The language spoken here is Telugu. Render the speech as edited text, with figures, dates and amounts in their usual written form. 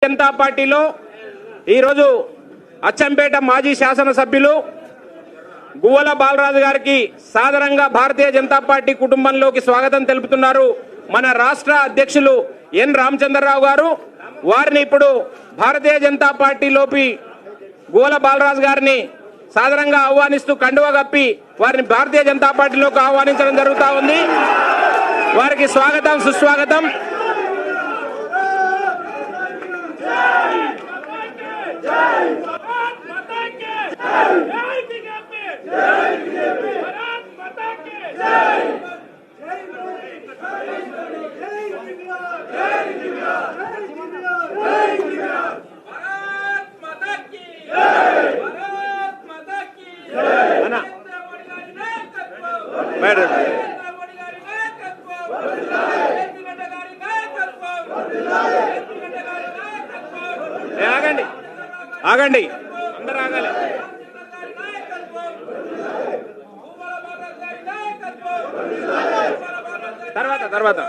జనతా పార్టీలో ఈరోజు అచ్చంపేట మాజీ శాసనసభ్యులు గువ్వల బాలరాజు గారికి సాదరంగా భారతీయ జనతా పార్టీ కుటుంబంలోకి స్వాగతం తెలుపుతున్నారు మన రాష్ట్ర అధ్యక్షులు ఎన్ రామచంద్రరావు గారు. వారిని ఇప్పుడు భారతీయ జనతా పార్టీలోకి గువ్వల బాలరాజు గారిని సాదరంగా ఆహ్వానిస్తూ కండువా కప్పి వారిని భారతీయ జనతా పార్టీలోకి ఆహ్వానించడం జరుగుతూ ఉంది. వారికి స్వాగతం, సుస్వాగతం. ఆగండి ఆగండి, అందరూ ఆగాలి. తర్వాత